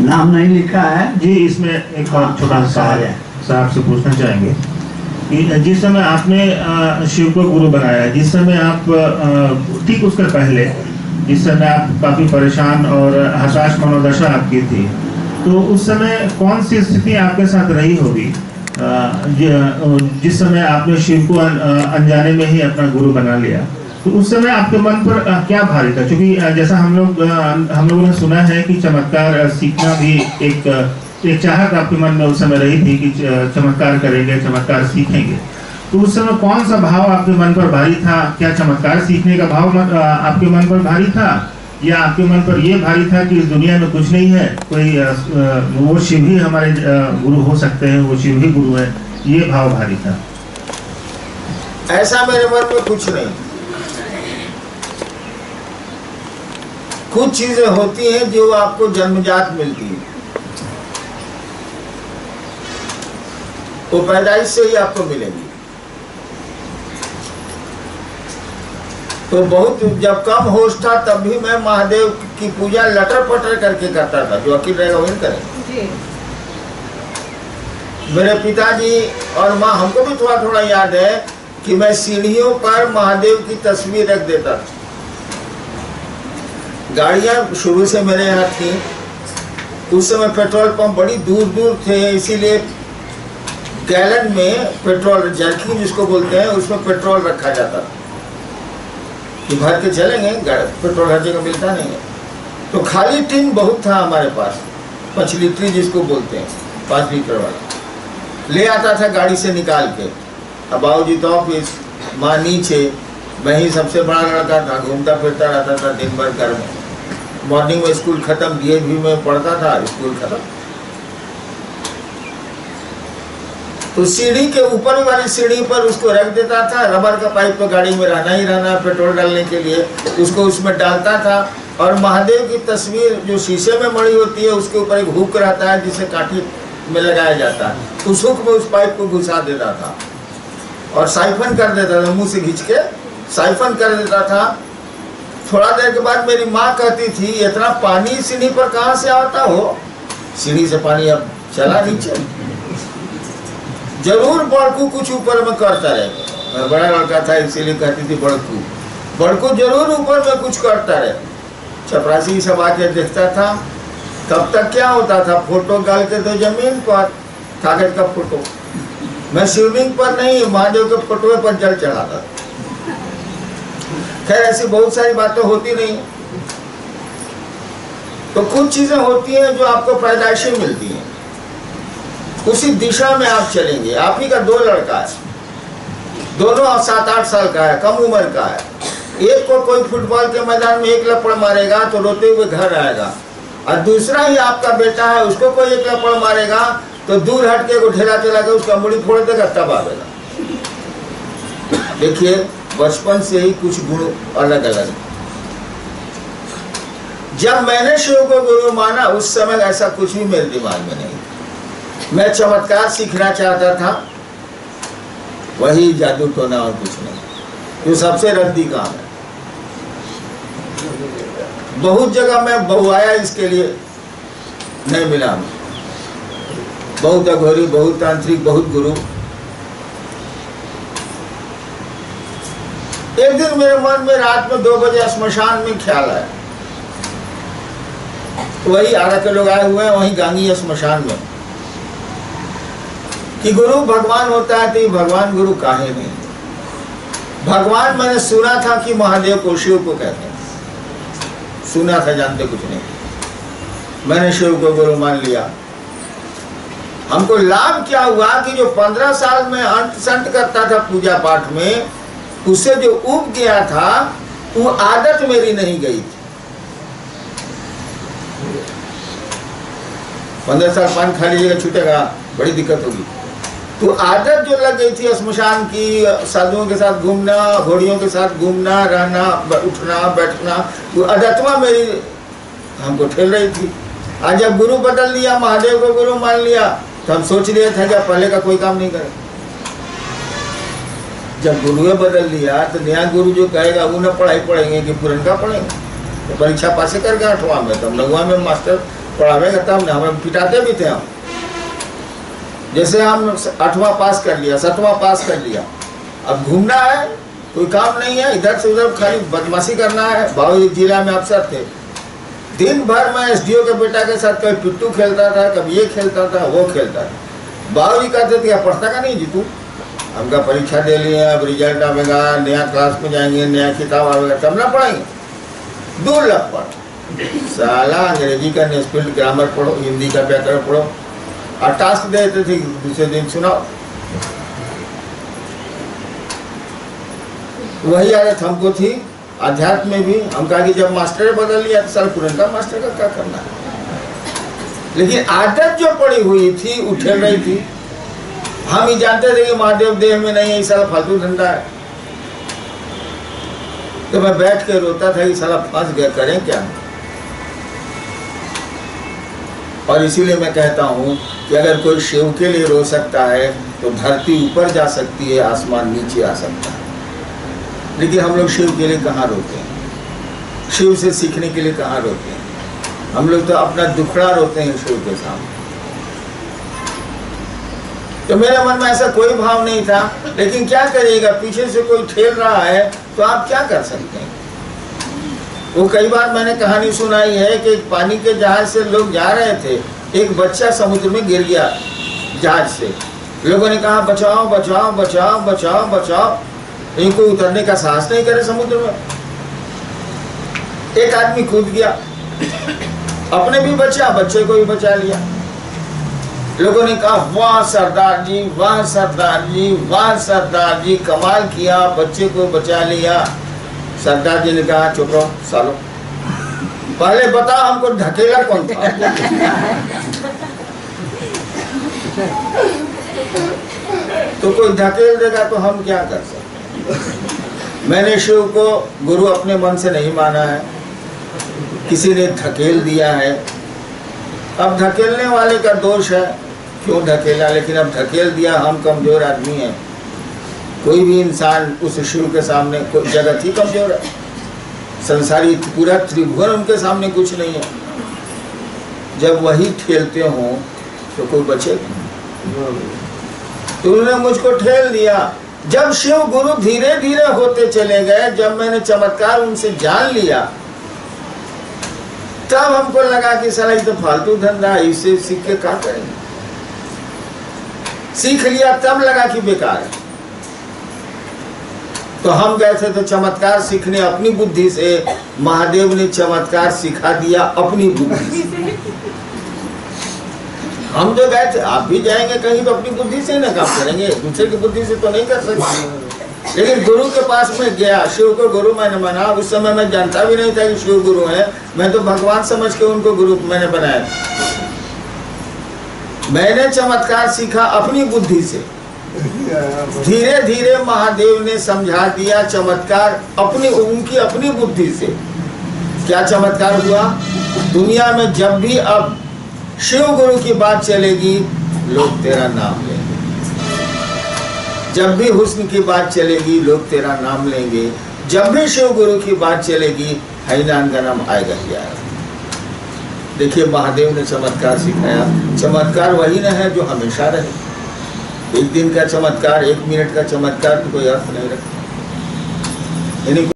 नाम नहीं लिखा है जी, इसमें एक और छोटा सा हाँ, सवाल आपसे पूछना चाहेंगे कि जिस समय आपने शिव को गुरु बनाया, जिस समय आप ठीक उसके पहले जिस समय आप काफी परेशान और हताश मनोदशा आपकी थी, तो उस समय कौन सी स्थिति आपके साथ रही होगी जिस समय आपने शिव को अनजाने में ही अपना गुरु बना लिया? तो उस समय आपके मन पर क्या भारी था? क्योंकि जैसा हम लोगों ने सुना है कि चमत्कार सीखना भी एक चाहत आपके मन में उस समय रही थी कि चमत्कार करेंगे, चमत्कार सीखेंगे। तो उस समय कौन सा भाव आपके मन पर भारी था? क्या चमत्कार सीखने का भाव आपके मन पर भारी था, या आपके मन पर यह भारी था कि इस दुनिया में कुछ नहीं है, कोई वो शिव ही हमारे गुरु हो सकते हैं, वो शिव ही गुरु है, ये भाव भारी था? ऐसा मेरे मन में कुछ नहीं। कुछ चीजें होती हैं जो आपको जन्मजात मिलती है, वो पैदाइश से ही आपको मिलेंगी। तो बहुत जब कम होश था तब भी मैं महादेव की पूजा लटर पटर करके करता था, जो अकील रहेगा वही करे। मेरे पिताजी और माँ, हमको भी थोड़ा थोड़ा याद है कि मैं सीढ़ियों पर महादेव की तस्वीर रख देता था। गाड़ियां शुरू से मेरे यहाँ थी। उस समय पेट्रोल पंप बड़ी दूर दूर थे, इसीलिए गैलन में पेट्रोल, जर्किन जिसको बोलते हैं, उसमें पेट्रोल रखा जाता था कि भर के चलेंगे, पेट्रोल हर जगह मिलता नहीं है। तो खाली टिन बहुत था हमारे पास, 5 लीटर जिसको बोलते हैं, 5 लीटर वाला ले आता था गाड़ी से निकाल के। अब बाबूजी तो ऑफिस, माँ नीचे, मैं ही सबसे बड़ा लड़का था, घूमता फिरता रहता था दिन भर घर में। मॉर्निंग में स्कूल खत्म, डीएवी में पढ़ता था, स्कूल खत्म। तो सीढ़ी के ऊपर वाली सीढ़ी पर उसको रख देता था। रबर का पाइप तो गाड़ी में रहना ही रहना, पेट्रोल डालने के लिए उसको उसमें डालता था। और महादेव की तस्वीर जो शीशे में मड़ी होती है, उसके ऊपर एक हुक रहता है जिसे काठी में लगाया जाता है। उस हुक में उस पाइप को घुसा देता था और साइफन कर देता था, मुंह से खींच के साइफन कर देता था। थोड़ा देर के बाद मेरी माँ कहती थी, इतना पानी सीढ़ी पर कहाँ से आता हो? सीढ़ी से पानी अब चला नीचे। जरूर बड़कू कुछ ऊपर में करता रहेगा। मैं बड़ा लड़का था इसीलिए कहती थी बड़कू, बड़कू जरूर ऊपर में कुछ करता रहे। चपरासी सब आके देखता था। तब तक क्या होता था, फोटो डाल के तो जमीन पर, कागज का फोटो। मैं शिवलिंग पर नहीं, महादेव के फोटो पर जल चढ़ाता। खैर ऐसी बहुत सारी बातें होती नहीं। तो कुछ चीजें होती हैं जो आपको पैदाइशी मिलती हैं, उसी दिशा में आप चलेंगे। आप ही का 2 लड़का है, दोनों 7-8 साल का है, कम उम्र का है। एक को कोई फुटबॉल के मैदान में एक लपड़ मारेगा तो रोते हुए घर आएगा, और दूसरा ही आपका बेटा है, उसको कोई एक लपड़ मारेगा तो दूर हट के ढेला चला के उसका मुड़ी फोड़ देगा, तब आवेगा। देखिए, बचपन से ही कुछ गुण अलग अलग। जब मैंने शिव को गुरु माना, उस समय ऐसा कुछ भी मेरे दिमाग में नहीं। मैं चमत्कार सीखना चाहता था, वही जादू टोना और कुछ नहीं, जो सबसे रद्दी काम है। बहुत जगह मैं बहुआया, इसके लिए नहीं मिला। बहुत अघोरी, बहुत तांत्रिक, बहुत गुरु। एक दिन मेरे मन में रात में 2 बजे श्मशान में ख्याल आया। वही आरा के लोग आए हुए हैं, वही गांगी श्मशान में, कि गुरु भगवान होता है तो भगवान गुरु काहे नहीं? भगवान मैंने सुना था कि महादेव को, शिव को कहते हैं, सुना था, जानते कुछ नहीं। मैंने शिव को गुरु मान लिया। हमको लाभ क्या हुआ कि जो 15 साल में अंत संत करता था पूजा पाठ में, उससे जो उब गया था वो आदत मेरी नहीं गई थी। 15 साल पान खा लीजिएगा, छूटेगा, बड़ी दिक्कत होगी। तो आदत जो लग गई थी श्मशान की, साधुओं के साथ घूमना, घोड़ियों के साथ घूमना, रहना, उठना बैठना, वो आदतवा मेरी हमको ठेल रही थी। आज जब गुरु बदल लिया, महादेव को गुरु मान लिया, तो हम सोच लिए थे कि पहले का कोई काम नहीं करे। जब गुरुए बदल लिया तो नया गुरु जो कहेगा वो न पढ़ाई पढ़ेंगे कि पुरनका पढ़ेंगे। तो परीक्षा पास करके 8वां में, तब 9वां में मास्टर पढ़ावेगा तब ना, हमें पिटाते भी थे हम। जैसे हम 8वां पास कर लिया, 7वां पास कर लिया, अब घूमना है, कोई काम नहीं है, इधर से उधर खाली बदमाशी करना है। बाबू जिला में अफसर थे, दिन भर मैं एसडीओ के बेटा के साथ कभी पिट्टू खेलता था, कभी ये खेलता था, वो खेलता था। बाबू जी कहते थे पढ़ता का नहीं जीतू, हमका परीक्षा दे लिए, अब रिजल्ट आवेगा, नया क्लास में जाएंगे, नया किताब आवेगा, तब ना पढ़ेंगे। दूर लग पड़ साला, अंग्रेजी का नेस्पिल्ड ग्रामर पढ़ो, हिंदी का व्याकरण पढ़ो, और टास्क देते थे दूसरे दिन सुनाओ। वही आदत हमको थी अध्यात्म में भी। हम कहा कि जब मास्टर बदल लिया तो साल पुरनका मास्टर का क्या करना है, लेकिन आदत जो पड़ी हुई थी उठल रही थी। हम ही जानते थे कि महादेव देह में नहीं है, साला फालतू धंधा है। तो मैं बैठ के रोता था कि साला फंस गया, करें क्या। और इसीलिए मैं कहता हूँ कि अगर कोई शिव के लिए रो सकता है तो धरती ऊपर जा सकती है, आसमान नीचे आ सकता है। लेकिन हम लोग शिव के लिए कहाँ रोते हैं, शिव से सीखने के लिए कहाँ रोते हैं। हम लोग तो अपना दुखड़ा रोते हैं शिव के सामने। तो मेरे मन में ऐसा कोई भाव नहीं था, लेकिन क्या करिएगा, पीछे से कोई ठेल रहा है तो आप क्या कर सकते हैं। वो कई बार मैंने कहानी सुनाई है कि पानी के जहाज से लोग जा रहे थे, एक बच्चा समुद्र में गिर गया जहाज से। लोगों ने कहा बचाओ बचाओ बचाओ बचाओ बचाओ, इनको उतरने का साहस नहीं करे समुद्र में। एक आदमी कूद गया, अपने भी बचा, बच्चे को भी बचा लिया। लोगों ने कहा वाह सरदार जी, वाह सरदार जी, वाह सरदार जी, कमाल किया, बच्चे को बचा लिया। सरदार जी ने कहा चुप रहो सालो, पहले बता हमको ढकेला कौन था। तो कोई ढकेल देगा तो हम क्या कर सकते। मैंने शिव को गुरु अपने मन से नहीं माना है, किसी ने धकेल दिया है। अब धकेलने वाले का दोष है, क्यों ढकेला, लेकिन अब धकेल दिया, हम कमजोर आदमी हैं। कोई भी इंसान उस शिव के सामने जगत ही कमजोर है। संसारी पूरा त्रिभुवन उनके सामने कुछ नहीं है। जब वही ठेलते हों तो कोई बचेगा। तो उन्होंने मुझको ठेल दिया। जब शिव गुरु धीरे धीरे होते चले गए, जब मैंने चमत्कार उनसे जान लिया, तब हमको लगा कि साला ये तो फालतू धंधा है, इसे सीख के क्या करेंगे। सीख लिया तब लगा कि बेकार है। तो हम गए थे तो चमत्कार सीखने अपनी बुद्धि से, महादेव ने चमत्कार सिखा दिया अपनी बुद्धि से। हम जो गए थे, आप भी जाएंगे कहीं तो अपनी बुद्धि से ही ना काम करेंगे, दूसरे की बुद्धि से तो नहीं कर सकते। लेकिन गुरु के पास में गया, शिव को गुरु मैंने माना। उस समय मैं जानता भी नहीं था कि शिव गुरु है, मैं तो भगवान समझ के उनको गुरु मैंने बनाया। मैंने चमत्कार सीखा अपनी बुद्धि से। धीरे धीरे महादेव ने समझा दिया चमत्कार उनकी अपनी बुद्धि से। क्या चमत्कार हुआ, दुनिया में जब भी अब शिव गुरु की बात चलेगी, लोग तेरा नाम लेंगे। जब भी हुस्न की बात चलेगी, लोग तेरा नाम लेंगे। जब भी शिव गुरु की बात चलेगी, हैनान का नाम आएगा ही आएगा। देखिए महादेव ने चमत्कार सिखाया। चमत्कार वही न है जो हमेशा रहे। एक दिन का चमत्कार, एक मिनट का चमत्कार तो कोई अर्थ नहीं रखता।